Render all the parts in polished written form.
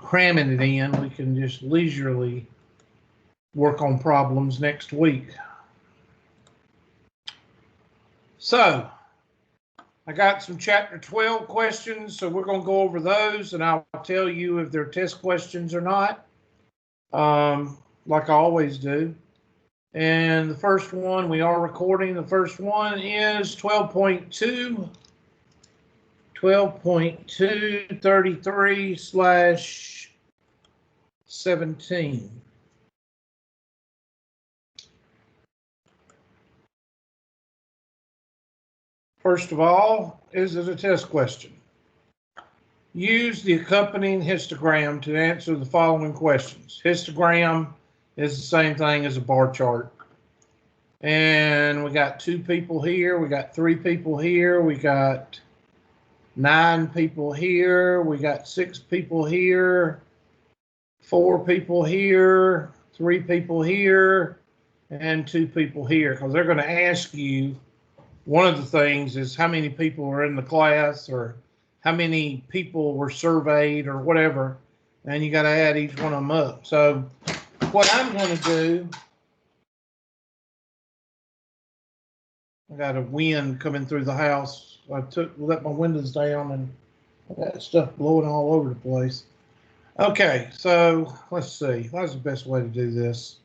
cramming it in. We can just leisurely work on problems next week. So I got some chapter 12 questions, so we're going to go over those, and I'll tell you if they're test questions or not, like I always do. And the first one, we are recording. The first one is 12.2, 12.233/17. First of all, is it a test question? Use the accompanying histogram to answer the following questions. Histogram is the same thing as a bar chart. And we got 2 people here, we got 3 people here, we got 9 people here, we got 6 people here, 4 people here, 3 people here, and 2 people here, because they're going to ask you, one of the things is how many people are in the class, or how many people were surveyed, or whatever, and you got to add each one of them up. So what I'm going to do, I got a wind coming through the house. I let my windows down, and I got stuff blowing all over the place. Okay, so let's see. What's the best way to do this?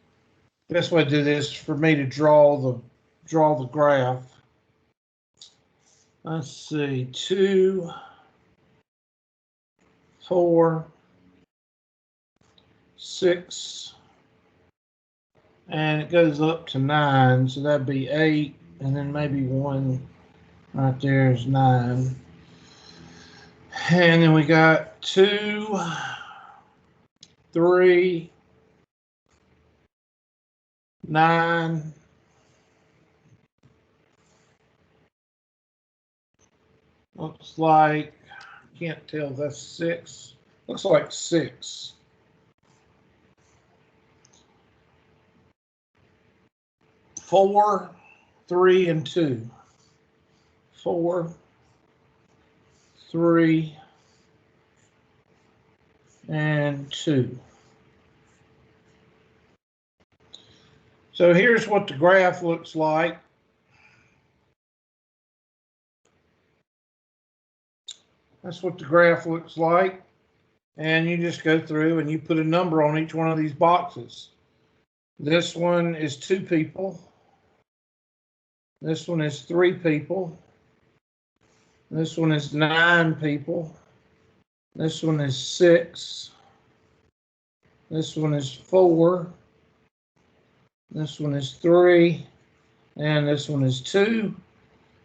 The best way to do this is for me to draw the graph. Let's see, 2, 4, 6, and it goes up to 9, so that'd be 8, and then maybe 1 right there is 9. And then we got 2, 3, 9, looks like, can't tell, that's 6, looks like 6. 4, 3, and 2. 4, 3, and 2. So here's what the graph looks like. That's what the graph looks like. And you just go through and you put a number on each one of these boxes. This one is 2 people. This one is 3 people. This one is 9 people. This one is 6. This one is 4. This one is 3. And this one is 2.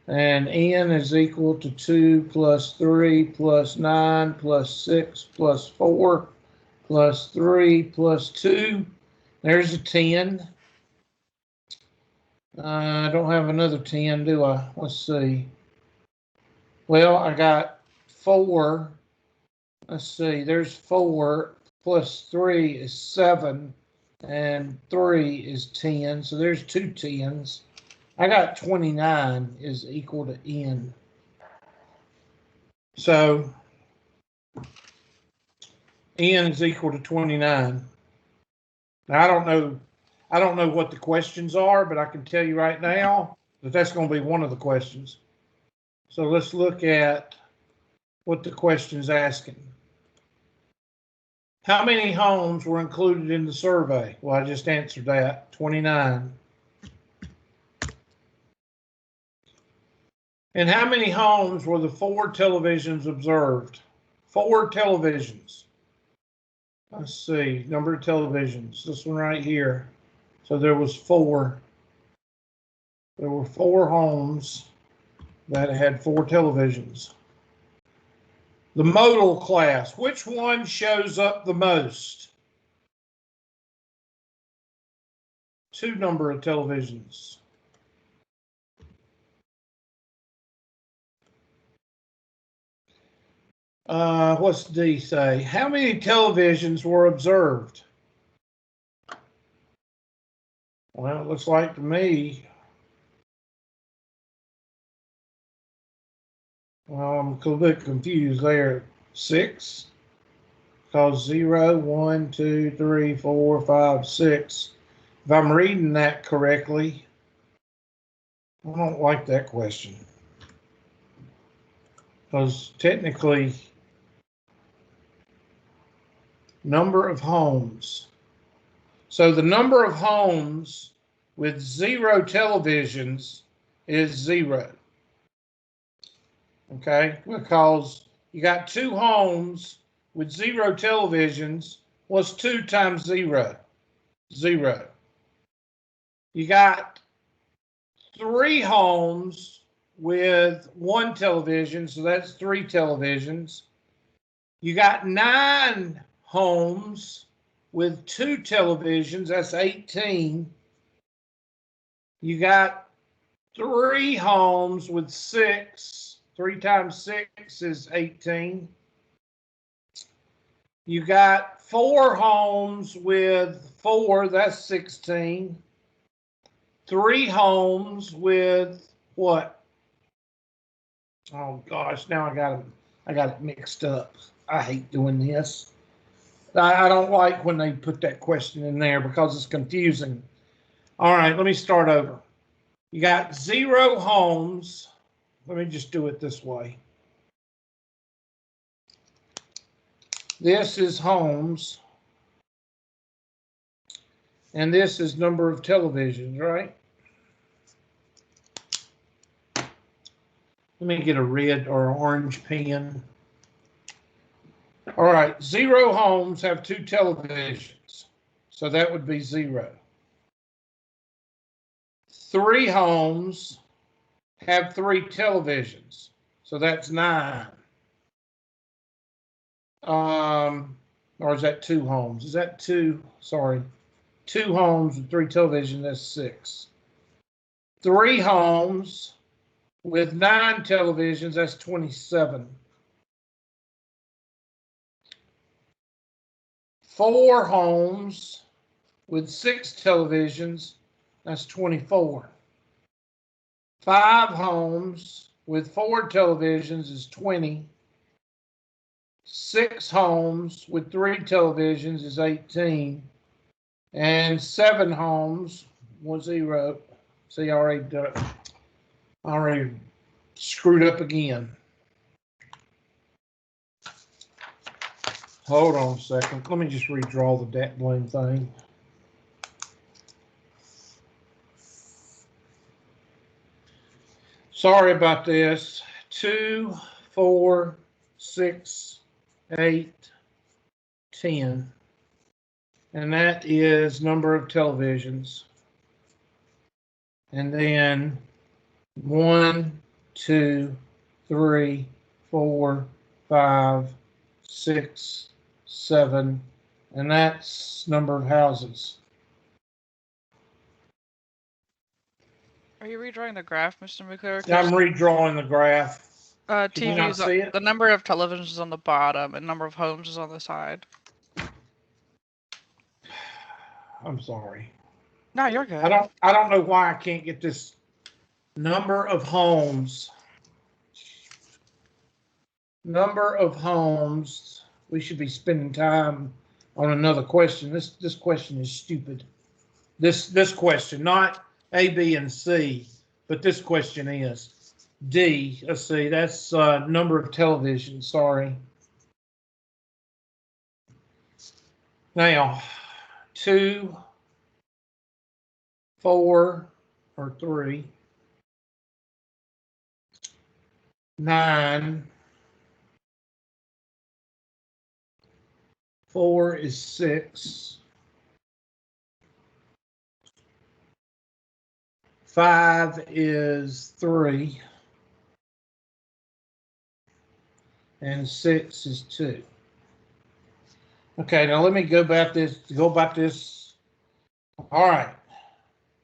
And n is equal to 2 plus 3 plus 9 plus 6 plus 4 plus 3 plus 2. There's a 10. I don't have another 10, do I? Let's see. Well, I got 4. Let's see. There's 4 plus 3 is 7, and 3 is 10. So there's 2 10s. I got 29 is equal to n. So n is equal to 29. Now I don't know what the questions are, but I can tell you right now that that's going to be one of the questions. So let's look at what the question's asking. How many homes were included in the survey? Well, I just answered that, 29. And how many homes were the 4 televisions observed? 4 televisions. Let's see, number of televisions. This one right here. So there was 4. There were 4 homes that had 4 televisions. The modal class, which one shows up the most? 2 number of televisions. What's D say? How many televisions were observed? Well, it looks like to me, well, I'm a little bit confused there. 6? because 0, 1, 2, 3, 4, 5, 6. If I'm reading that correctly, I don't like that question. Because technically, number of homes. So the number of homes with 0 televisions is 0. Okay, because you got 2 homes with 0 televisions. What's 2 times 0? 0. You got 3 homes with 1 television, so that's 3 televisions. You got 9 homes with 2 televisions, that's 18. You got 3 homes with 6. 3 times 6 is 18. You got 4 homes with 4, that's 16. 3 homes with what? Oh gosh, now I got it mixed up. I hate doing this. I don't like when they put that question in there because it's confusing. All right, let me start over. You got 0 homes. Let me just do it this way. This is homes. And this is number of televisions, right? Let me get a red or orange pen. All right, 0 homes have 2 televisions. So that would be 0. 3 homes have 3 televisions. So that's 9. Or is that 2 homes? Is that 2? Sorry. 2 homes with 3 televisions, that's 6. 3 homes with 9 televisions, that's 27. 4 homes with 6 televisions, that's 24. 5 homes with 4 televisions is 20. 6 homes with 3 televisions is 18. And 7 homes with 0. See, I already screwed up again. Hold on a second. Let me just redraw the dat blame thing. Sorry about this. 2, 4, 6, 8, 10. And that is number of televisions. And then 1, 2, 3, 4, 5, 6, 7, and that's number of houses. Are you redrawing the graph, Mr. McClure? I'm redrawing the graph. Can you not see it? The number of televisions is on the bottom and number of homes is on the side. I'm sorry. No, you're good. I don't know why I can't get this number of homes. Number of homes. We should be spending time on another question. This question is stupid. This question, not A, B, and C, but this question is D. Let's see, that's number of televisions. Sorry. Now, 2, 4, or 3, 9, 4 is 6, 5 is 3, and 6 is 2. Okay, now let me go about this. All right.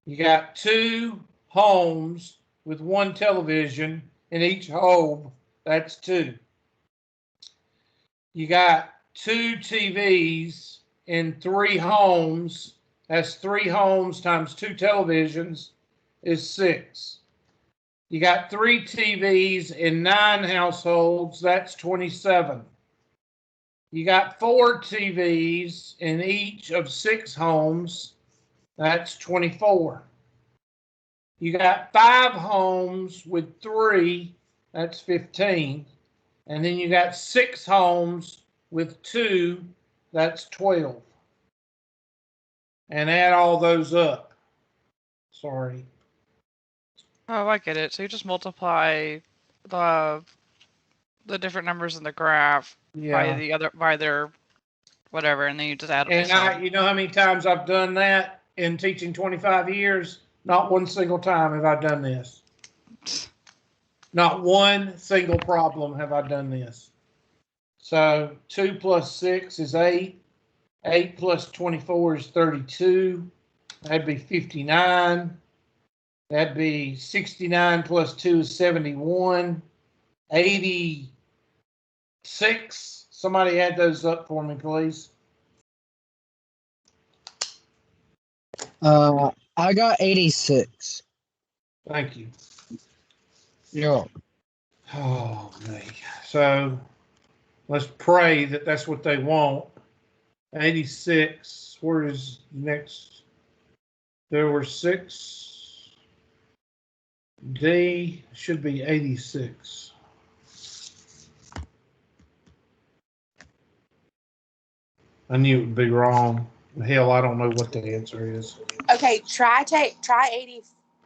You got 2 homes with 1 television in each home. That's 2. You got 2 TVs in 3 homes. That's 3 homes times 2 televisions is 6. You got 3 TVs in 9 households. That's 27. You got 4 TVs in each of 6 homes. That's 24. You got 5 homes with 3. That's 15. And then you got 6 homes with 2. That's 12. And add all those up. Sorry. Oh, I get it. So you just multiply the different numbers in the graph Yeah. by their whatever, and then you just add up the And you know how many times I've done that in teaching 25 years? Not one single time have I done this. Not one single problem have I done this. So 2 plus 6 is 8. 8 plus 24 is 32. That'd be 59. That'd be 69 plus 2 is 71. 86. Somebody add those up for me, please. I got 86. Thank you. Yeah. Oh, me. So let's pray that that's what they want. 86. Where is the next? There were 6. D should be 86. I knew it would be wrong. Hell, I don't know what the answer is. Okay, try 80.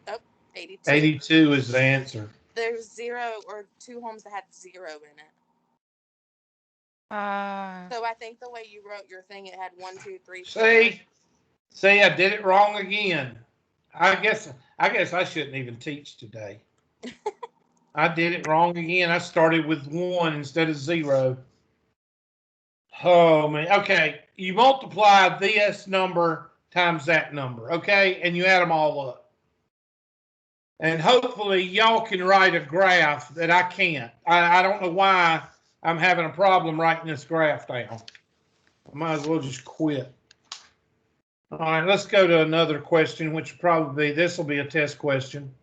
Oh, 82. 82 is the answer. There's 0 or 2 homes that had 0 in it. So I think the way you wrote your thing, it had 1, 2, 3. See, I did it wrong again. I guess I shouldn't even teach today. I did it wrong again. I started with 1 instead of 0. Oh man. Okay, you multiply this number times that number, okay, and you add them all up. And hopefully y'all can write a graph that I can't. I don't know why I'm having a problem writing this graph down. I might as well just quit. All right, let's go to another question, which will probably be, this will be a test question.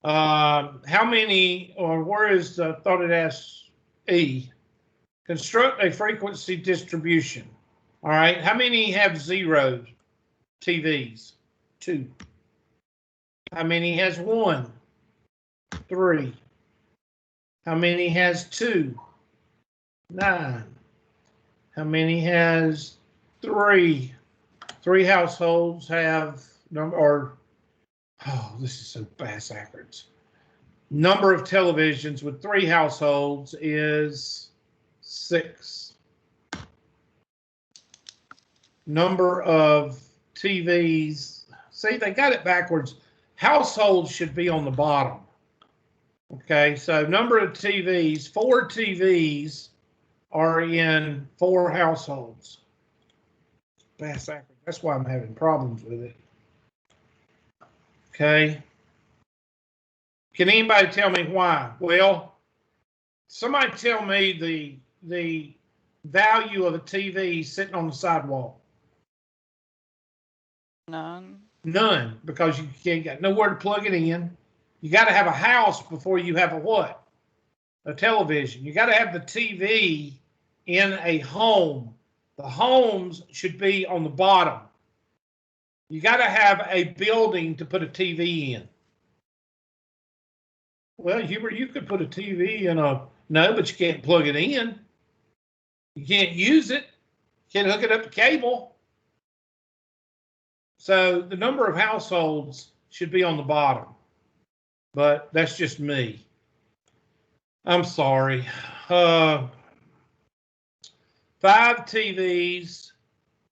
How many, or where is, thought it asked E, construct a frequency distribution. All right, how many have 0 TVs? 2. How many has 1? 3. How many has 2? 9. How many has 3? 3 households have this is so backwards. Number of televisions with 3 households is 6. Number of TVs, see, they got it backwards. Households should be on the bottom. Okay, so number of TVs, 4 TVs are in 4 households. That's why I'm having problems with it. Okay. Can anybody tell me why? Well, somebody tell me the value of a TV sitting on the sidewalk. None. None, because you can't got nowhere to plug it in. You got to have a house before you have a what? A television. You got to have the TV in a home. The homes should be on the bottom. You got to have a building to put a TV in. Well, Hubert, you could put a TV in no, but you can't plug it in. You can't use it. You can't hook it up to cable. So the number of households should be on the bottom. But that's just me. I'm sorry. 5 TVs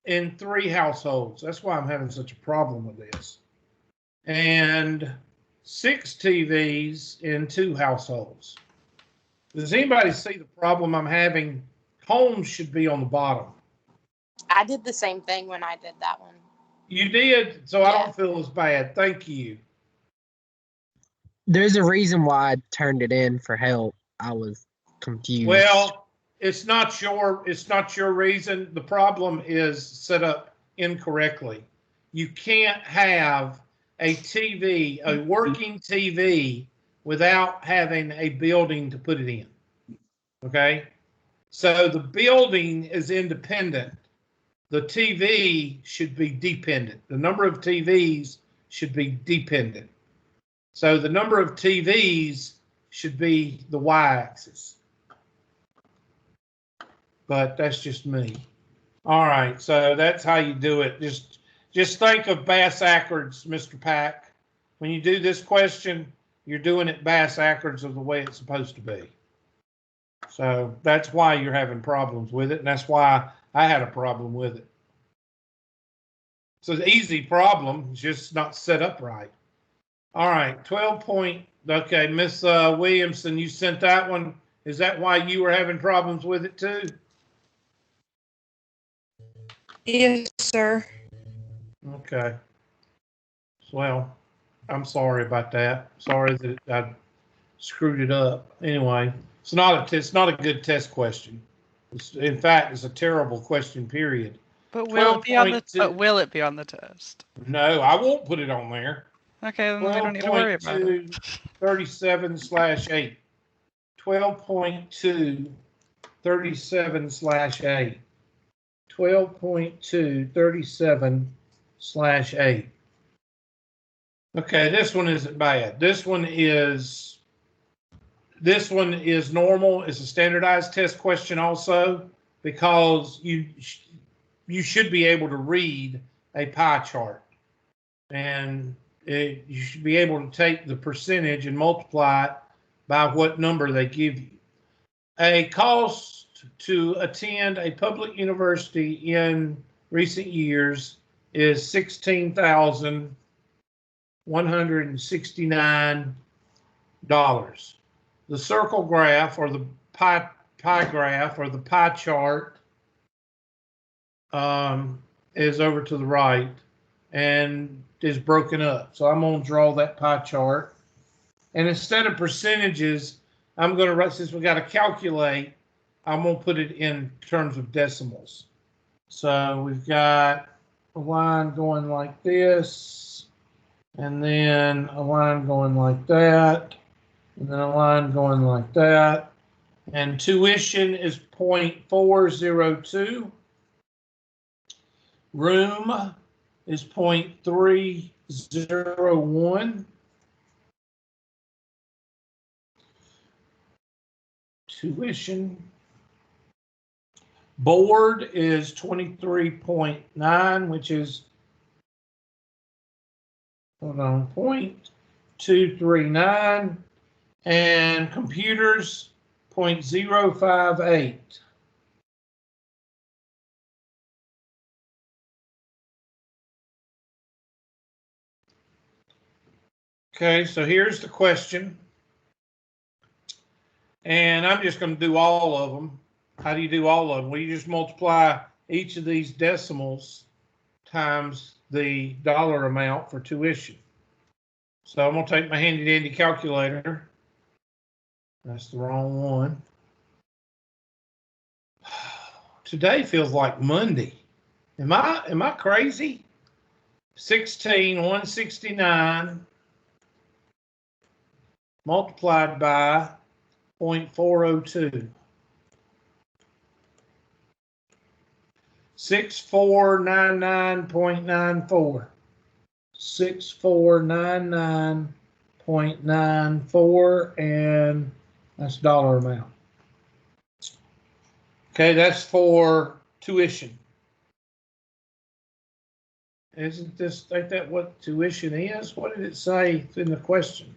in 3 households. That's why I'm having such a problem with this. And 6 TVs in 2 households. Does anybody see the problem I'm having? Homes should be on the bottom. I did the same thing when I did that one. You did, so I don't feel as bad. Thank you. There's a reason why I turned it in for help. I was confused. Well, it's not your reason. The problem is set up incorrectly. You can't have a TV, a working TV, without having a building to put it in. Okay? So the building is independent. The TV should be dependent. The number of TVs should be dependent. So the number of TVs should be the y-axis. But that's just me. All right, so that's how you do it. Just think of bass-backwards, Mr. Pack. When you do this question, you're doing it bass-backwards of the way it's supposed to be. So that's why you're having problems with it, and that's why I had a problem with it. It's an easy problem, it's just not set up right. All right, 12 point. Okay, Miss Williamson, you sent that one. Is that why you were having problems with it too? Yes, sir. Okay. Well, I'm sorry about that. Sorry that I screwed it up. Anyway, it's not a good test question. In fact, it's a terrible question, period. But will it be on the 12.2 will it be on the test? No, I won't put it on there. Okay, then we don't need to worry about it. 37/8. 12.2 37/8. 12.2 37/8. Okay, this one isn't bad. This one is normal. It's a standardized test question also, because you should be able to read a pie chart, and you should be able to take the percentage and multiply it by what number they give you. A cost to attend a public university in recent years is $16,169. The circle graph, or the pie graph, or the pie chart is over to the right and is broken up. So I'm going to draw that pie chart. And instead of percentages, I'm going to write, since we got to calculate, I'm going to put it in terms of decimals. So we've got a line going like this, and then a line going like that, and then a line going like that. And tuition is 0.402. Room is 0.301. Tuition. Board is 23.9, which is, hold on, 0.239. And computers, 0.058. Okay, so here's the question. And I'm just going to do all of them. How do you do all of them? Well, you just multiply each of these decimals times the dollar amount for tuition. So I'm going to take my handy dandy calculator. That's the wrong one. Today feels like Monday. Am I crazy? 16,169 multiplied by 0.402. 6499.94. 6499.94, and that's dollar amount. Okay, that's for tuition. Ain't that what tuition is? What did it say in the question?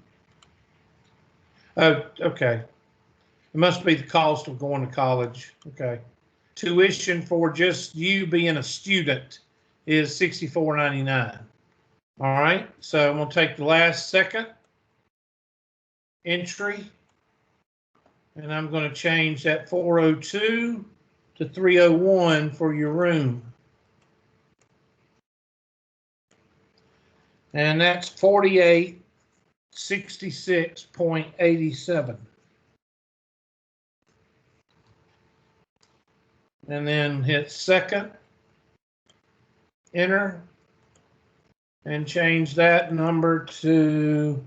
Oh, okay. It must be the cost of going to college. Okay. Tuition for just you being a student is $64.99. All right. So I'm going to take the last second entry, and I'm going to change that 402 to 301 for your room. And that's 4866.87. And then hit second, enter, and change that number to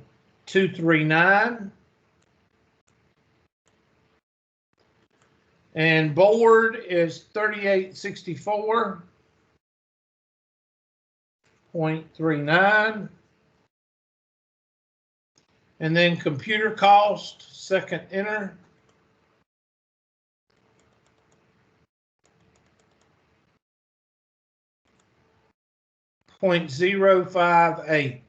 239. And board is 3864.39. And then computer cost, second enter. .058.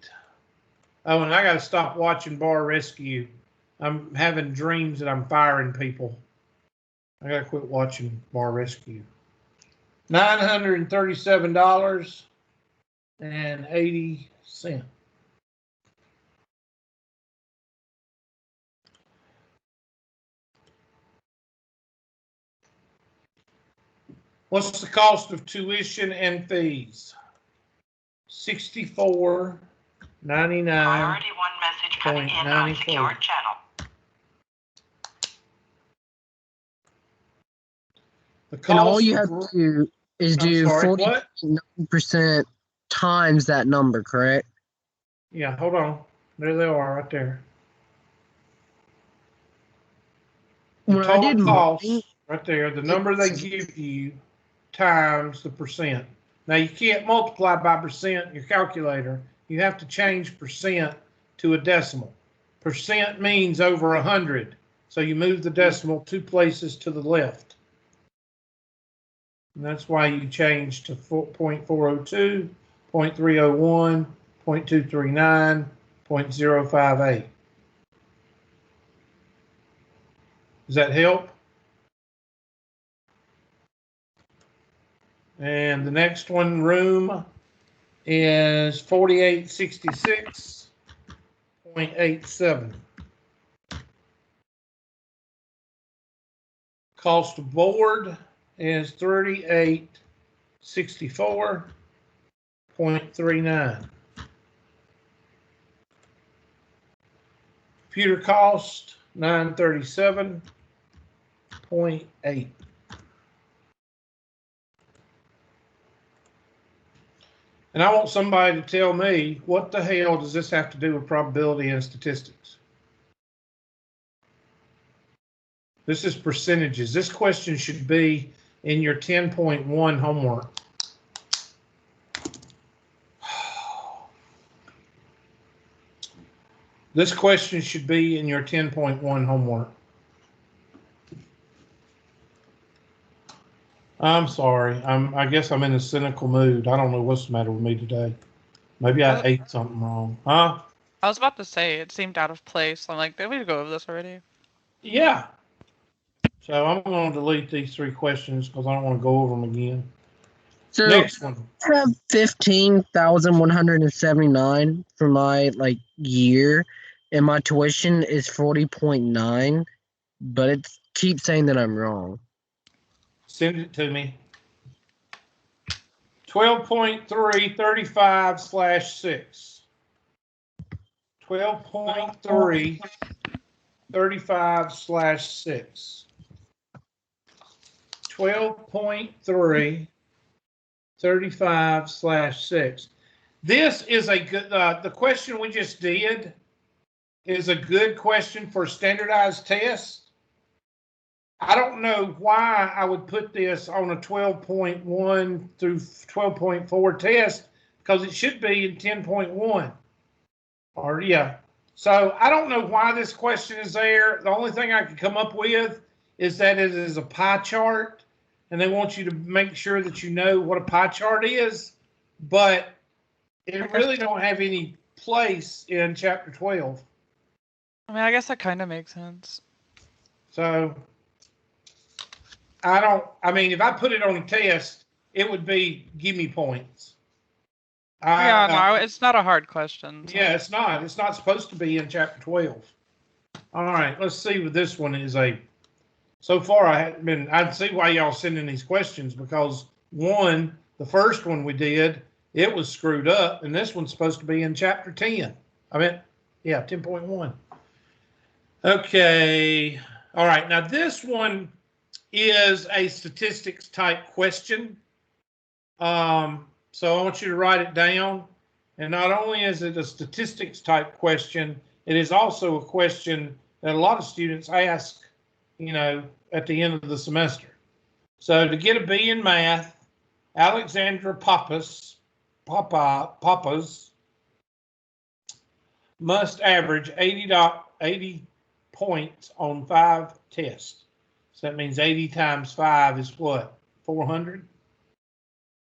Oh, and I got to stop watching Bar Rescue. I'm having dreams that I'm firing people. I got to quit watching Bar Rescue. $937.80. What's the cost of tuition and fees? $64.99. Priority 1 message coming in on secured channel. The cost And all you have to do is do sorry, 49% times that number, correct? Yeah, hold on. There they are right there. The When I did total cost mine, right there, the number they give you times the percent. Now you can't multiply by percent in your calculator. You have to change percent to a decimal. Percent means over 100. So you move the decimal 2 places to the left. And that's why you change to 0.402, 0.301, 0.239, 0.058. Does that help? And the next one, room, is 4866.87. Cost of board is 3864.39. Computer cost 937.8. And I want somebody to tell me, what the hell does this have to do with probability and statistics? This is percentages. This question should be in your 10.1 homework. This question should be in your 10.1 homework. I'm sorry. I guess I'm in a cynical mood. I don't know what's the matter with me today. Maybe I ate something wrong. Huh? I was about to say it seemed out of place. I'm like, did we go over this already? Yeah. So I'm going to delete these 3 questions because I don't want to go over them again. So Next one. I have 15,179 for my year, and my tuition is 40.9, but it keeps saying that I'm wrong. Send it to me. 12.3 35/6. 12.3 35/6. 12.3 35/6. This is a good, the question we just did is a good question for standardized tests. I don't know why I would put this on a 12.1 through 12.4 test, because it should be in 10.1. Or yeah. So I don't know why this question is there. The only thing I could come up with is that it is a pie chart, and they want you to make sure that you know what a pie chart is, but it really don't have any place in chapter 12. I mean, I guess that kind of makes sense. So if I put it on a test, it would be give me points. Yeah, no, it's not a hard question. So. Yeah, it's not. It's not supposed to be in chapter 12. All right, let's see what this one is. So far, I'd see why y'all sending these questions, because one, the first one we did, it was screwed up, and this one's supposed to be in chapter 10. 10.1. Okay. All right. Now this one is a statistics type question. So I want you to write it down. And not only is it a statistics type question, it is also a question that a lot of students ask at the end of the semester. So to get a B in math, Alexandra Papas must average 80 points on 5 tests. So that means 80 times 5 is what? 400?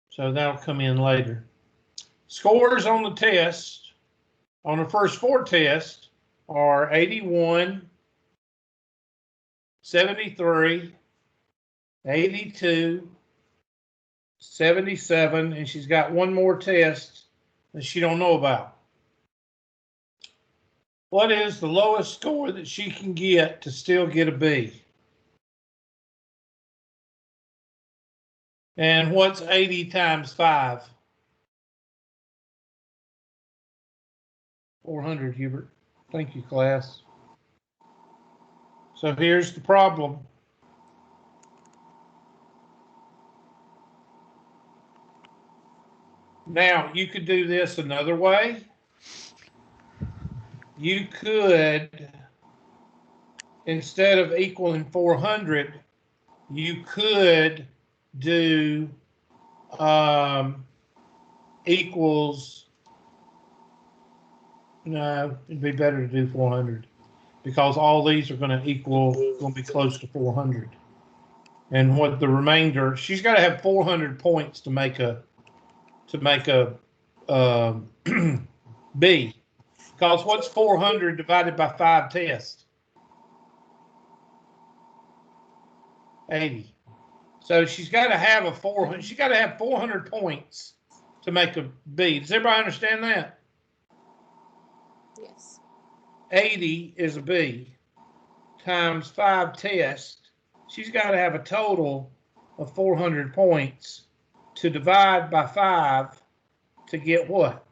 So that'll come in later. Scores on the test, on the first 4 tests, are 81, 73, 82, 77, and she's got one more test that she don't know about. What is the lowest score that she can get to still get a B? And what's 80 times 5? 400, Hubert. Thank you, class. So here's the problem. Now, you could do this another way. You could, instead of equaling 400, you could do equals, no, it'd be better to do 400 because all these are going to be close to 400. And what the remainder, she's got to have 400 points to make a B. Because what's 400 divided by 5 tests? 80. So she's got to have 400 points to make a B. Does everybody understand that? Yes. 80 is a B times 5 tests. She's got to have a total of 400 points to divide by 5 to get what?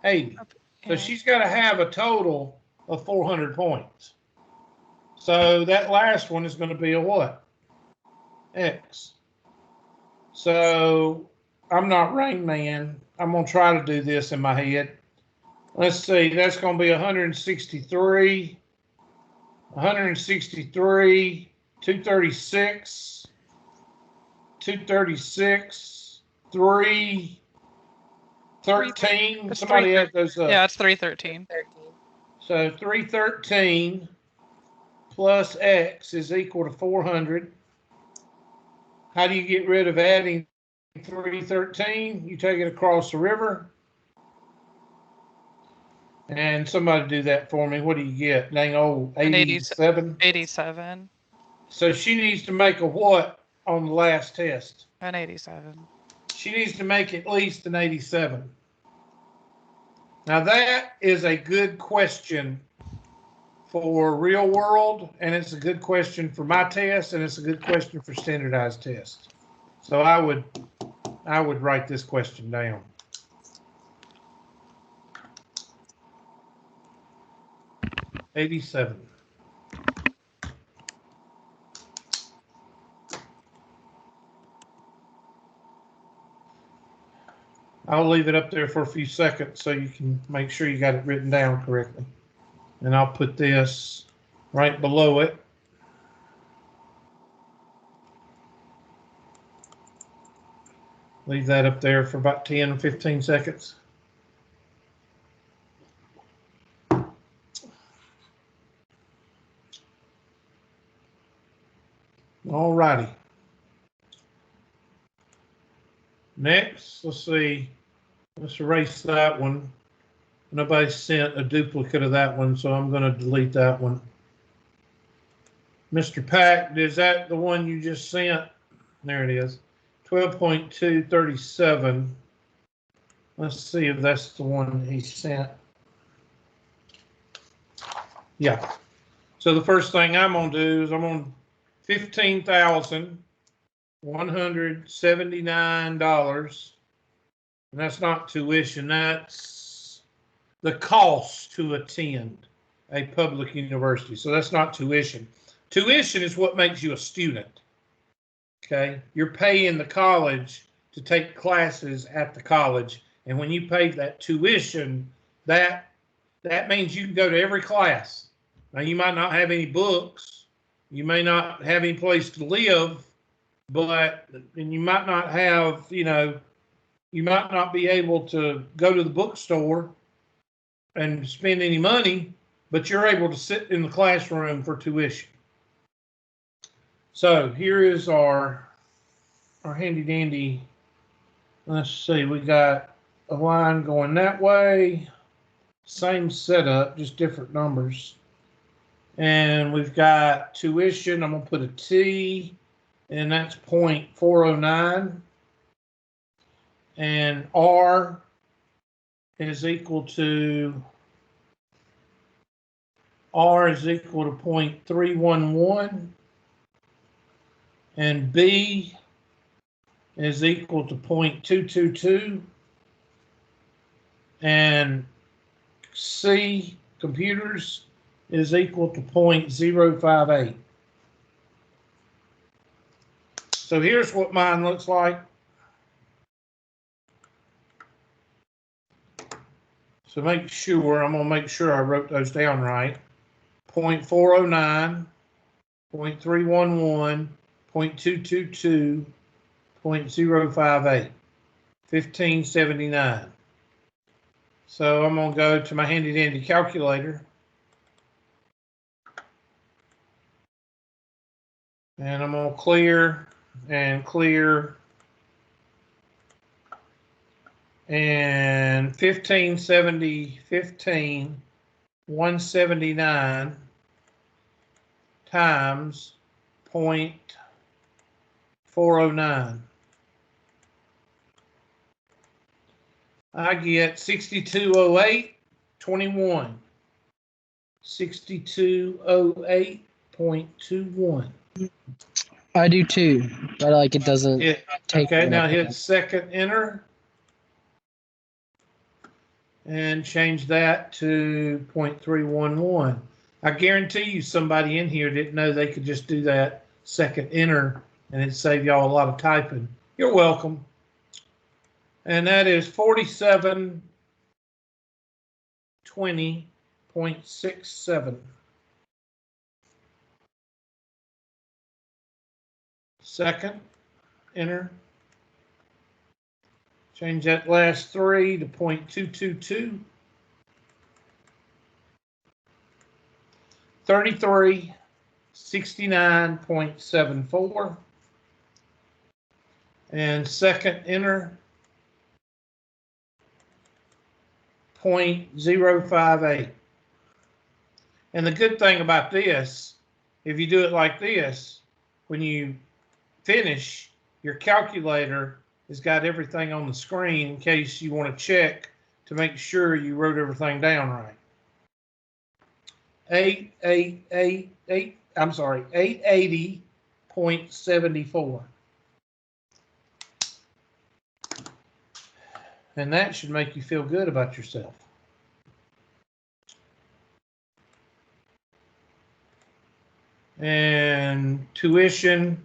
80. So she's got to have a total of 400 points. So that last one is going to be a what? X. So I'm not Rain Man. I'm going to try to do this in my head. Let's see. That's going to be 163, 236, 3, 13. Somebody add those up. Yeah, it's 313. 13. So 313 plus X is equal to 400. How do you get rid of adding 313? You take it across the river. And somebody do that for me. What do you get? Dang old 87? 87. So she needs to make a what on the last test? An 87. She needs to make at least an 87. Now that is a good question for real world, and it's a good question for my test, and it's a good question for standardized tests. So I would write this question down. $87. I'll leave it up there for a few seconds so you can make sure you got it written down correctly. And I'll put this right below it. Leave that up there for about 10 or 15 seconds. All righty. Next, let's see. Let's erase that one. Nobody sent a duplicate of that one, so I'm going to delete that one. Mr. Pack, is that the one you just sent? There it is. 12.237. Let's see if that's the one he sent. Yeah. So the first thing I'm going to do is I'm going to $15,179. And that's not tuition, that's the cost to attend a public university. So that's not tuition. Tuition is what makes you a student. Okay, you're paying the college to take classes at the college, and when you pay that tuition, that means you can go to every class. Now you might not have any books, You may not have any place to live, and you might not have, you might not be able to go to the bookstore and spend any money, but you're able to sit in the classroom for tuition. So here is our handy dandy. Let's see, we got a line going that way. Same setup, just different numbers. And we've got tuition. I'm going to put a T, and that's 0.409. And R is equal to 0.311. And B is equal to 0.222. And C, computers, is equal to 0.058. So here's what mine looks like. So I'm going to make sure I wrote those down right. 0.409, 0.311, 0.222, 0.058, 1579. So I'm going to go to my handy dandy calculator. And I'm going to clear and clear. And 179 times 0.409. I get 6208.21. 6208.21. I do too, but like it doesn't take. Okay, now hit second enter. And change that to 0.311. I guarantee you somebody in here didn't know they could just do that second enter and it'd save y'all a lot of typing. You're welcome. And that is 4720.67. Second enter. Change that last 3 to 0.222. 3369.74. And second enter, 0.058. And the good thing about this, if you do it like this, when you finish, your calculator has got everything on the screen in case you want to check to make sure you wrote everything down right. 880.74. And that should make you feel good about yourself. And tuition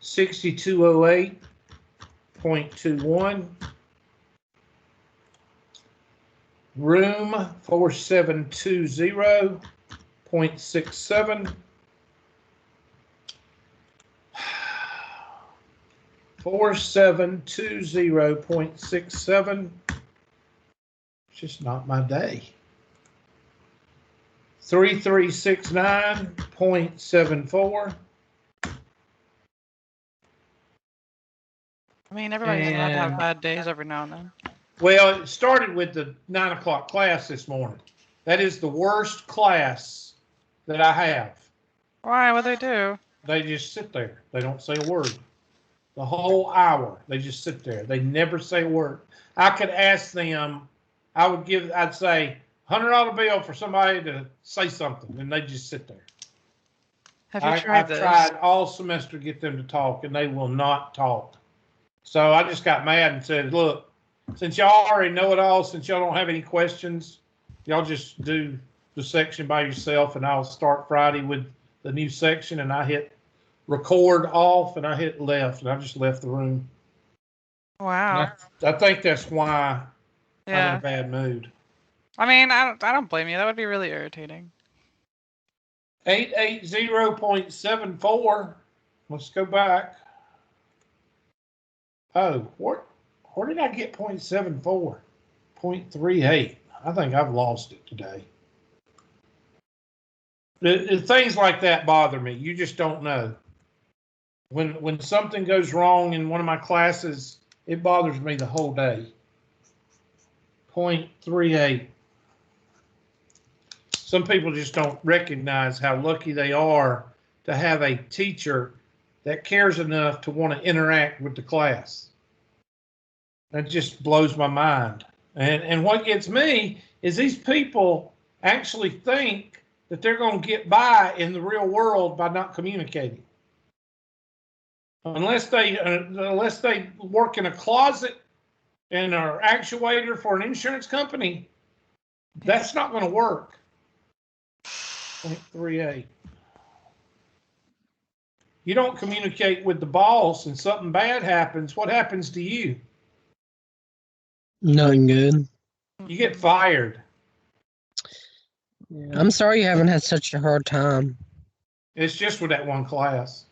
6208.21. Room 4720.67. 4720.67. It's just not my day. 3369.74. I mean, everybody's allowed to have bad days every now and then. Well, it started with the 9 o'clock class this morning. That is the worst class that I have. Why? What'd they do? They just sit there. They don't say a word. The whole hour, they just sit there. They never say a word. I could ask them, I'd say, $100 bill for somebody to say something, and they just sit there. Have you tried I've this? tried all semester to get them to talk, and they will not talk. So I just got mad and said, look, since y'all already know it all, since y'all don't have any questions, y'all just do the section by yourself, and I'll start Friday with the new section, and I hit record off, and I hit left, and I just left the room. Wow. I think that's why I'm in Yeah. a bad mood. I mean, I don't blame you. That would be really irritating. 880.74. Let's go back. Oh, where did I get 0.74? 0.38. I think I've lost it today. Things like that bother me. You just don't know. When something goes wrong in one of my classes, it bothers me the whole day. 0.38. Some people just don't recognize how lucky they are to have a teacher that cares enough to want to interact with the class. That just blows my mind. And what gets me is these people actually think that they're going to get by in the real world by not communicating. Unless they work in a closet and are actuator for an insurance company, that's not going to work. 0.38. You don't communicate with the boss and something bad happens, what happens to you? Nothing good. You get fired. Yeah, I'm sorry you haven't had such a hard time. It's just with that one class.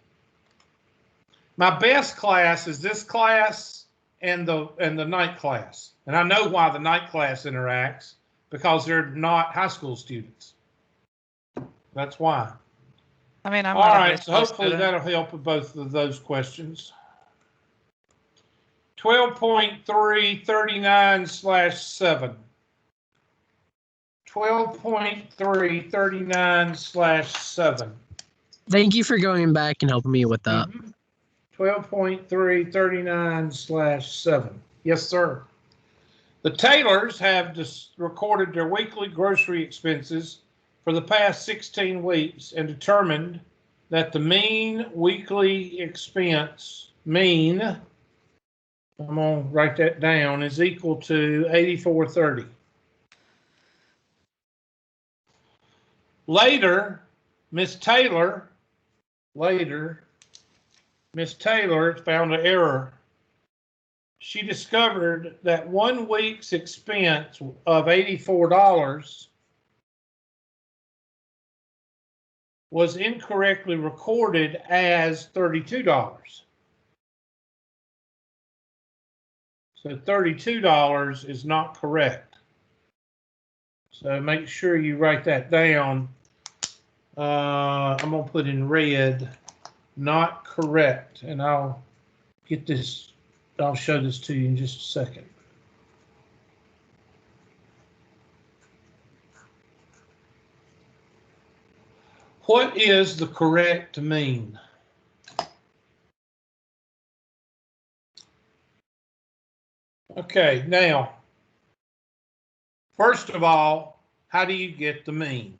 My best class is this class and the night class. And I know why the night class interacts, because they're not high school students. That's why. I mean, I'm All not a high right, so school hopefully student. that'll help with both of those questions. 12.339/7. 12.339/7. Thank you for going back and helping me with that. 12.339/7. Yes, sir. The Taylors have recorded their weekly grocery expenses for the past 16 weeks and determined that the mean weekly expense, I'm going to write that down, is equal to $84.30. Later, Miss Taylor found an error. She discovered that 1 week's expense of $84 was incorrectly recorded as $32. So $32 is not correct. So make sure you write that down. I'm going to put in red, not correct, and I'll show this to you in just a second. What is the correct mean? Okay, now, first of all, how do you get the mean?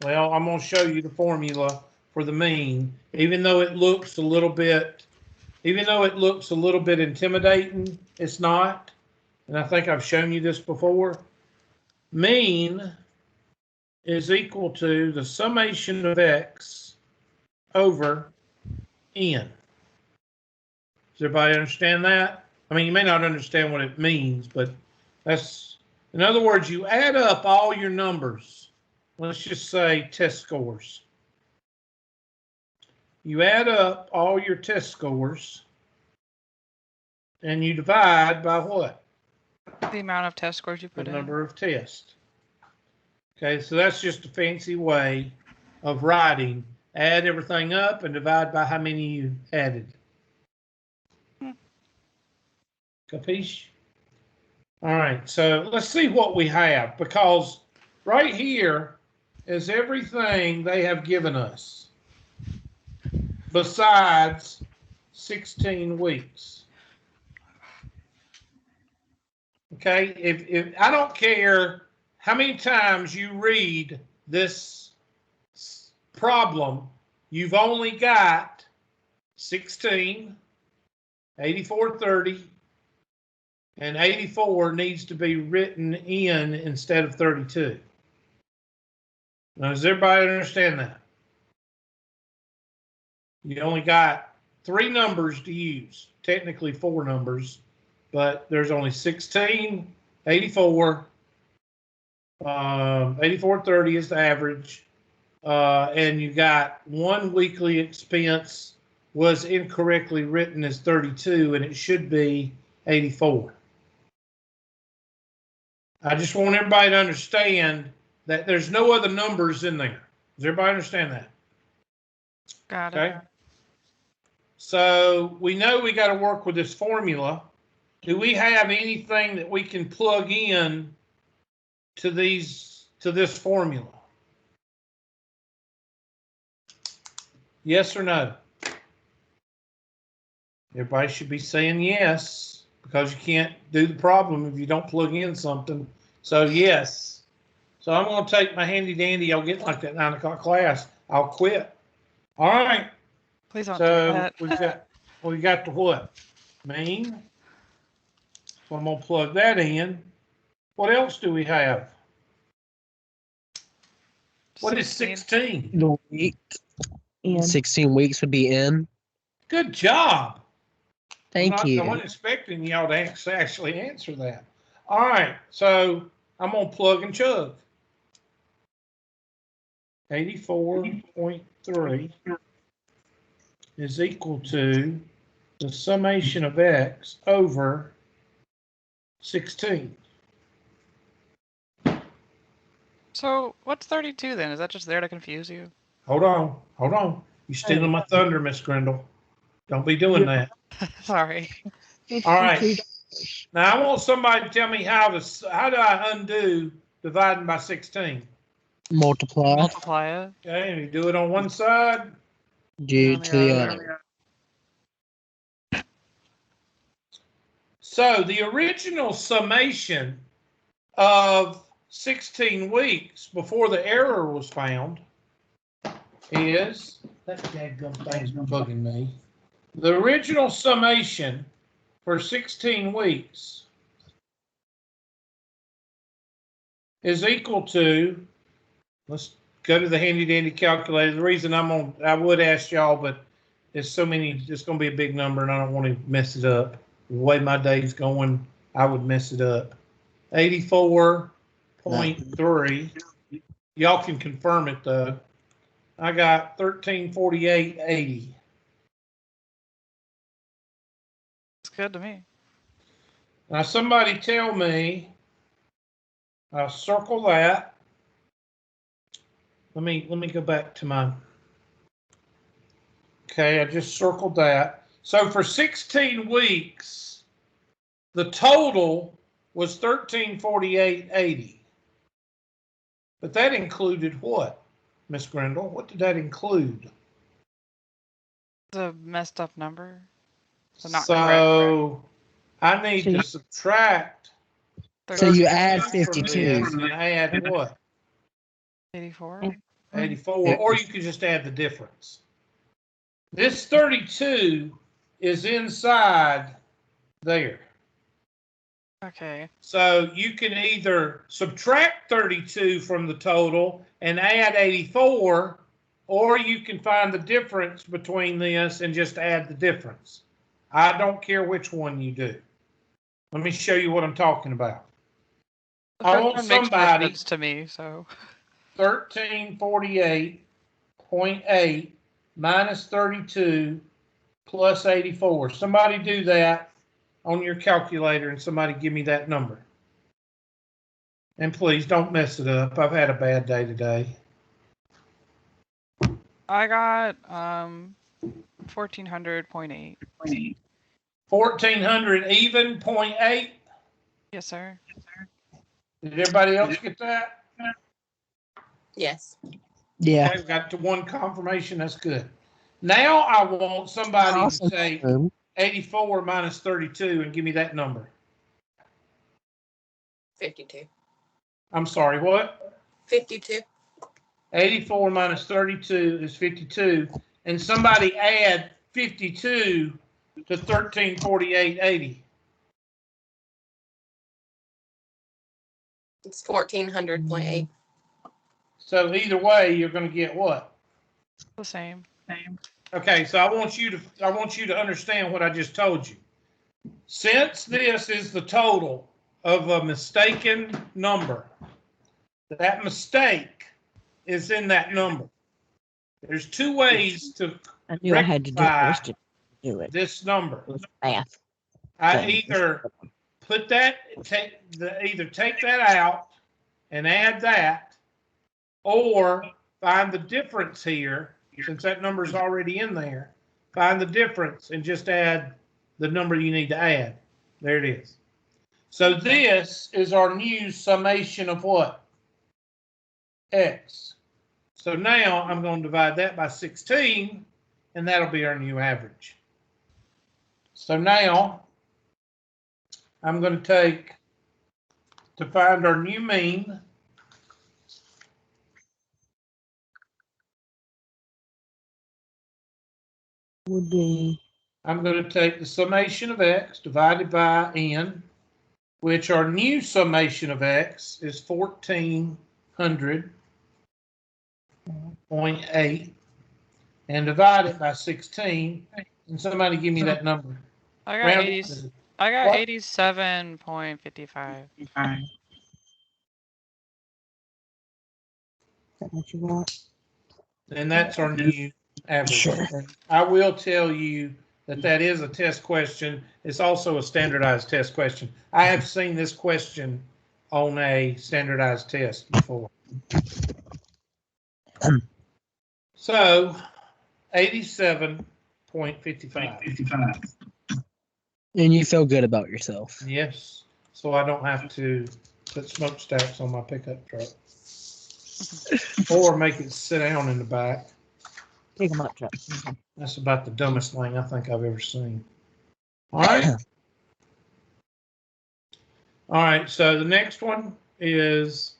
Well, I'm going to show you the formula for the mean, even though it looks a little bit intimidating, it's not. And I think I've shown you this before. Mean is equal to the summation of x over n. Does everybody understand that? I mean, you may not understand what it means, but that's, in other words, you add up all your numbers. Let's just say test scores. You add up all your test scores and you divide by what? The amount of test scores you put in. The number of tests. Okay, so that's just a fancy way of writing. Add everything up and divide by how many you added. Capiche? All right, so let's see what we have, because right here is everything they have given us besides 16 weeks. Okay, if I don't care how many times you read this problem, you've only got 16, 84.30, and 84 needs to be written in instead of 32. Now, does everybody understand that? You only got 3 numbers to use, technically 4 numbers, but there's only 16, 84, 84.30 is the average, and you got one weekly expense was incorrectly written as 32 and it should be 84. I just want everybody to understand that there's no other numbers in there. Does everybody understand that? Got it. Okay. So we know we got to work with this formula. Do we have anything that we can plug in to this formula? Yes or no? Everybody should be saying yes, because you can't do the problem if you don't plug in something. So yes. So I'm going to take my handy dandy. I'll get like that 9 o'clock class. I'll quit. All right. Please don't do So that. we got the what? Mean. So I'm going to plug that in. What else do we have? What is 16? The week. 16 weeks would be in. Good job. Thank you. I wasn't expecting y'all to actually answer that. All right, so I'm going to plug and chug. 84.3 is equal to the summation of x over 16. So what's 32 then? Is that just there to confuse you? Hold on. You're stealing my thunder, Miss Grindle. Don't be doing that. Sorry. All right. Now I want somebody to tell me how do I undo dividing by 16? Multiply. Multiply it. Okay, and you do it on one side. Due to the other. So the original summation of 16 weeks before the error was found is, that dadgum thing's bugging me. The original summation for 16 weeks is equal to, let's go to the handy dandy calculator. The reason I would ask y'all, but there's so many, it's going to be a big number and I don't want to mess it up. The way my day's going, I would mess it up. 84.3. Y'all can confirm it though. I got 1348.80. It's good to me. Now somebody tell me, I'll circle that. Let me go back to my, okay, I just circled that. So for 16 weeks, the total was 1348.80. But that included what, Miss Grindle? What did that include? The messed up number. So not So I need to subtract. So you add 52 from 52. this and add what? 84. 84, or you could just add the difference. This 32 is inside there. Okay. So you can either subtract 32 from the total and add 84, or you can find the difference between this and just add the difference. I don't care which one you do. Let me show you what I'm talking about. The I first want one makes more somebody, sense to me, so 1348.8 minus 32 plus 84. Somebody do that on your calculator and somebody give me that number. And please don't mess it up. I've had a bad day today. I got 1400.8. 1400 even, 0.8. Yes, sir. Did everybody else get that? Yes. Yeah. Okay, got to one confirmation. That's good. Now I want somebody to take 84 minus 32 and give me that number. 52. I'm sorry, what? 52. 84 minus 32 is 52. And somebody add 52 to 1348.80. It's 1400.8. So either way, you're going to get what? The same. Okay, so I want you to understand what I just told you. Since this is the total of a mistaken number, that mistake is in that number. There's two ways to I knew I had to do a rectify question to do it. this number. It was math. I thing. either put that, either take that out and add that, or find the difference here, since that number is already in there, find the difference and just add the number you need to add. There it is. So this is our new summation of what? X. So now I'm going to divide that by 16, and that'll be our new average. So now I'm going to take, to find our new mean, Would be I'm going to take the summation of X divided by N, which our new summation of X is 1400.8, and divide it by 16. And somebody give me that number. I got Round 80. it. I got What? 87.55. that what you want? And that's our new average. Sure. I will tell you that that is a test question. It's also a standardized test question. I have seen this question on a standardized test before. So 87.55. And you feel good about yourself. Yes. So I don't have to put smokestacks on my pickup truck. Or make it sit down in the back. Take them up, Chuck. That's about the dumbest thing I think I've ever seen. All right. All right. So the next one is,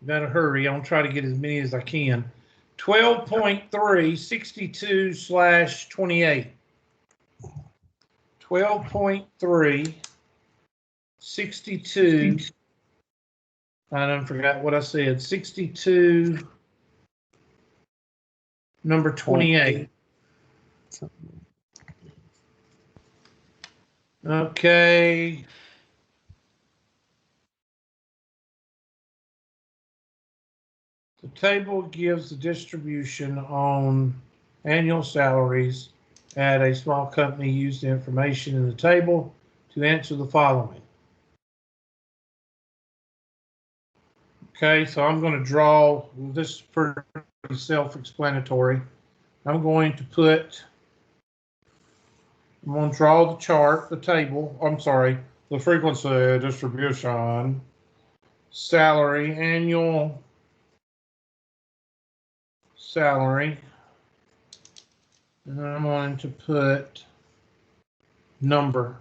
gotta hurry. I'm trying to get as many as I can. 12.3, 62/28. 12.3, 62. I done forgot what I said. 62, number 28. Okay. The table gives the distribution on annual salaries at a small company. Use the information in the table to answer the following. Okay, so I'm going to draw, this is pretty self-explanatory. I'm going to draw the chart, the table, I'm sorry, the frequency distribution, salary, annual salary, and I'm going to put number,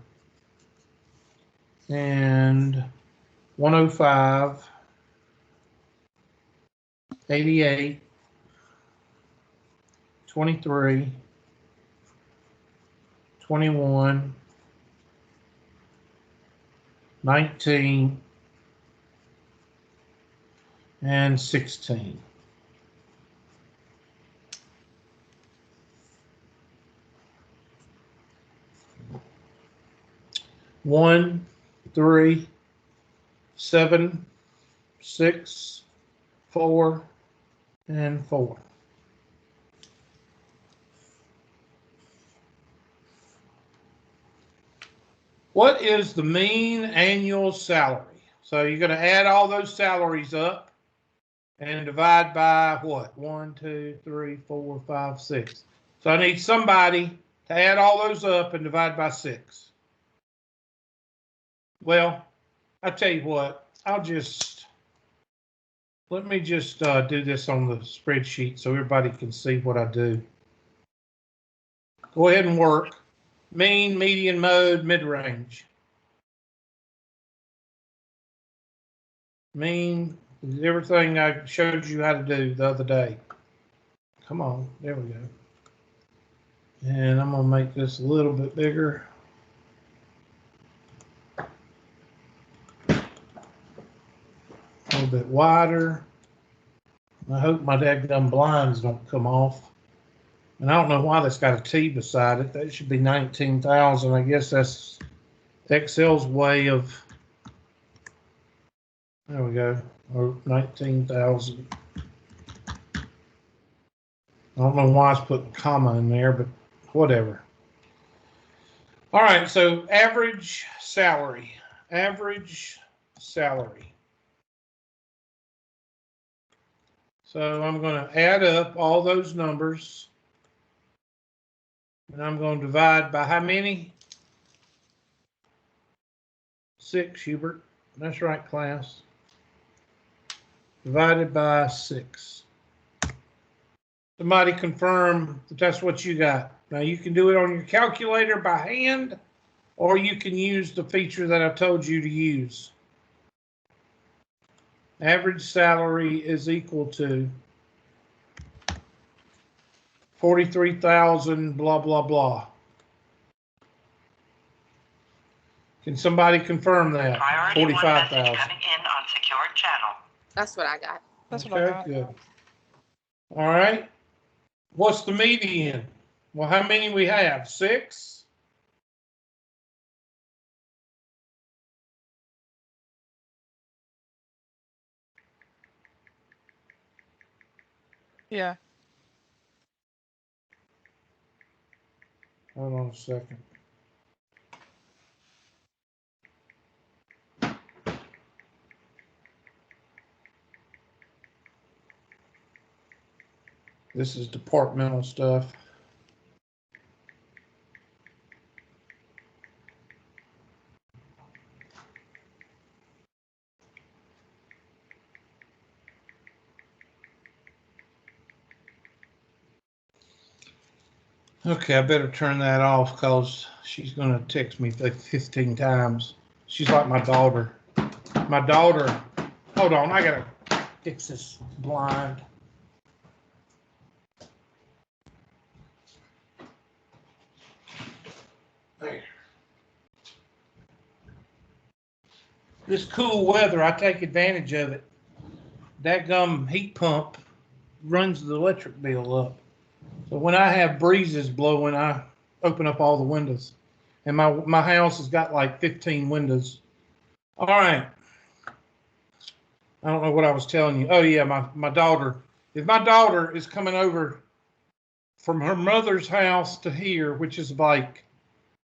and 105, 88, 23, 21, 19, and 16. One, 3, 7, 6, 4, and 4. What is the mean annual salary? So you're going to add all those salaries up and divide by what? 1, 2, 3, 4, 5, 6. So I need somebody to add all those up and divide by 6. Well, I'll tell you what, let me just do this on the spreadsheet so everybody can see what I do. Go ahead and work. Mean, median, mode, mid-range. Mean is everything I showed you how to do the other day. Come on, there we go. And I'm gonna make this a little bit bigger. A little bit wider. I hope my dadgum blinds don't come off. And I don't know why that's got a T beside it. That should be 19,000. I guess that's Excel's way of, there we go, or 19,000. I don't know why I was putting comma in there, but whatever. All right, so average salary. Average salary. So I'm going to add up all those numbers. And I'm going to divide by how many? 6, Hubert. That's right, class. Divided by 6. Somebody confirm that that's what you got. Now you can do it on your calculator by hand, or you can use the feature that I told you to use. Average salary is equal to 43,000 blah blah blah. Can somebody confirm that? Priority 45,000. message coming in on secured channel. That's what I got. That's what I got. Good. All right. What's the median? Well, how many we have? 6? Yeah. Hold on a second. This is departmental stuff. Okay, I better turn that off because she's going to text me 15 times. She's like my daughter. My daughter, hold on, I got to fix this blind. There. This cool weather, I take advantage of it. That gum heat pump runs the electric bill up. So when I have breezes blowing, I open up all the windows. And my house has got like 15 windows. All right. I don't know what I was telling you. Oh, yeah, my daughter. If my daughter is coming over from her mother's house to here, which is like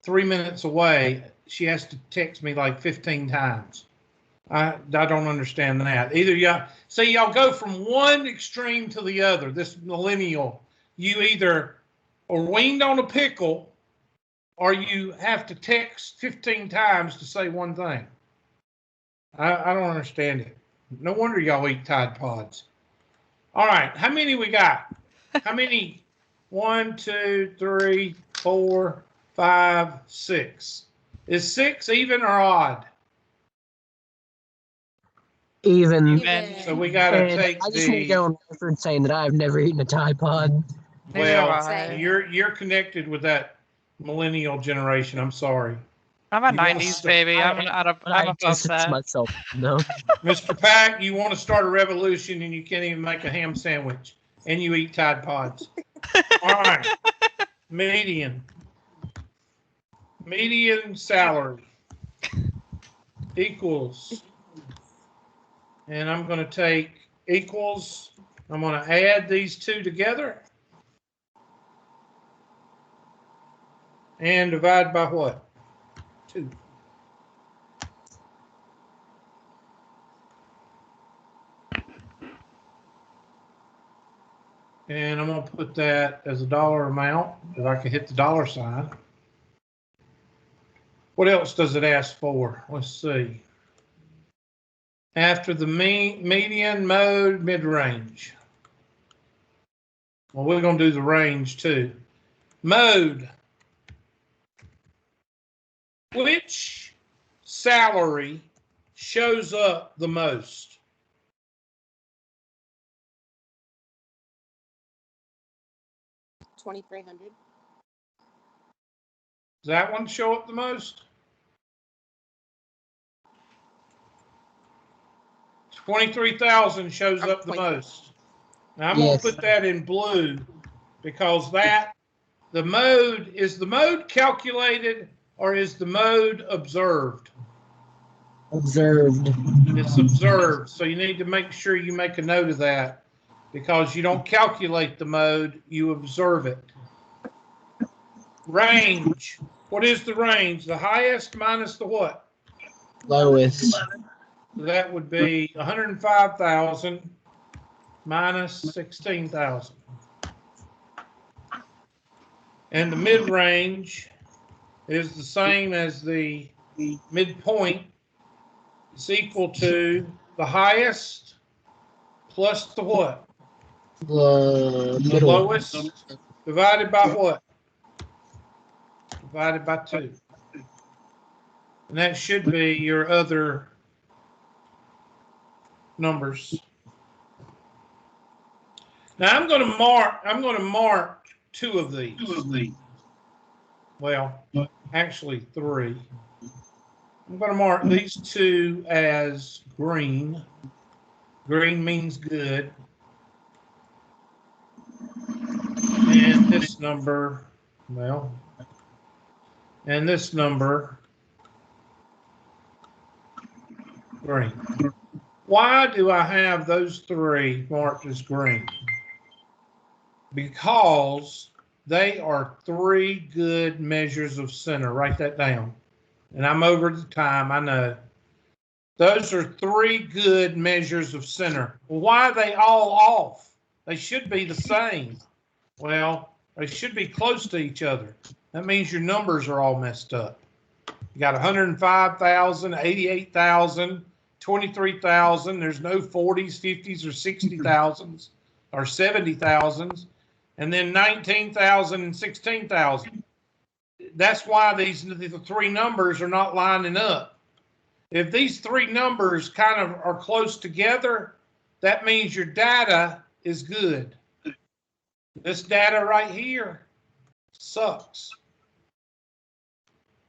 3 minutes away, she has to text me like 15 times. I don't understand that. Either y'all go from one extreme to the other. This millennial, you either are weaned on a pickle or you have to text 15 times to say one thing. I don't understand it. No wonder y'all eat Tide Pods. All right, how many we got? How many? 1, 2, 3, 4, 5, 6. Is 6 even or odd? Even. So we got to And take I just need to go on record saying that I've never eaten a Tide Pod. Well, Same. you're connected with that millennial generation. I'm sorry. I'm a You wanna 90s st- baby. I'm But I above distance that. myself. No. Mr. Pack, you want to start a revolution and you can't even make a ham sandwich and you eat Tide Pods. All right. Median salary equals, and I'm going to take equals, I'm going to add these two together and divide by what? 2. And I'm going to put that as a dollar amount, if I can hit the dollar sign. What else does it ask for? Let's see. After the median, mode, mid-range. Well, we're going to do the range too. Mode. Which salary shows up the most? $2,300. Does that one show up the most? 23,000 shows up the most. Now I'm going to put that in blue because the mode calculated or is the mode observed? Observed. It's observed. So you need to make sure you make a note of that. because you don't calculate the mode, you observe it. Range. What is the range? The highest minus the what? Lowest. That would be 105,000 minus 16,000. And the mid-range is the same as the midpoint. It's equal to the highest plus the what? The The middle. lowest divided by what? Divided by 2. And that should be your other numbers. Now I'm going to mark 2 of these. Well, actually 3. I'm going to mark these 2 as green. Green means good. And this number, well, and this number, green. Why do I have those 3 marked as green? Because they are 3 good measures of center. Write that down. And I'm over the time, I know. Those are 3 good measures of center. Well, why are they all off? They should be the same. Well, they should be close to each other. That means your numbers are all messed up. You got 105,000, 88,000, 23,000. There's no 40s, 50s, or 60,000s or 70,000s. And then 19,000 and 16,000. That's why the 3 numbers are not lining up. If these 3 numbers kind of are close together, that means your data is good. This data right here sucks.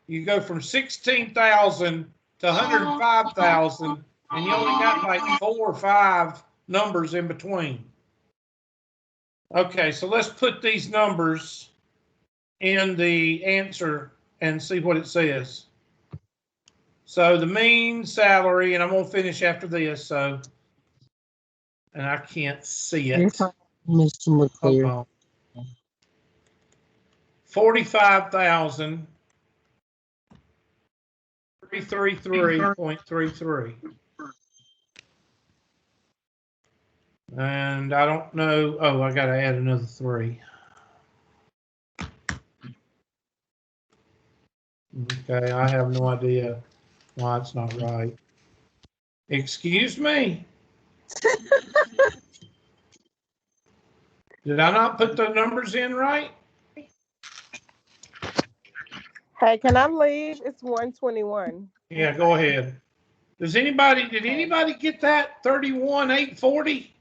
You go from 16,000 to 105,000, and you only got like 4 or 5 numbers in between. Okay, so let's put these numbers in the answer and see what it says. So the mean salary, and I'm going to finish after this, so, and I can't see it. Mr. McClear. Hold on. 45,000. 333.33. And I don't know. Oh, I got to add another 3. Okay, I have no idea why it's not right. Excuse me. Did I not put the numbers in right? Hey, can I leave? It's 121. Yeah, go ahead. Did anybody get that 31,840?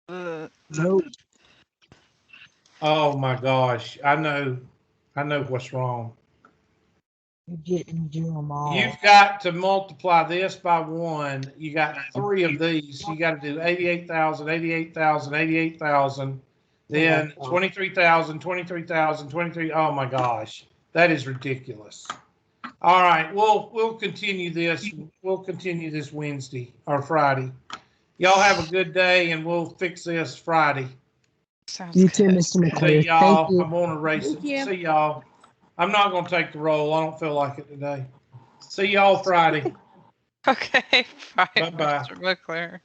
Nope. Oh my gosh, I know what's wrong. You didn't do them all. You've got to multiply this by 1. You got 3 of these. You got to do 88,000, 88,000, 88,000, then 23,000, 23,000, 23. Oh my gosh, that is ridiculous. All right, we'll continue this. We'll continue this Wednesday or Friday. Y'all have a good day, and we'll fix this Friday. Sounds You too, good. Mr. McClear. See y'all. Thank you. I'm going to race it. Thank you. See y'all. I'm not going to take the roll. I don't feel like it today. See y'all Friday. Okay, bye, Bye-bye. Mr. McClure.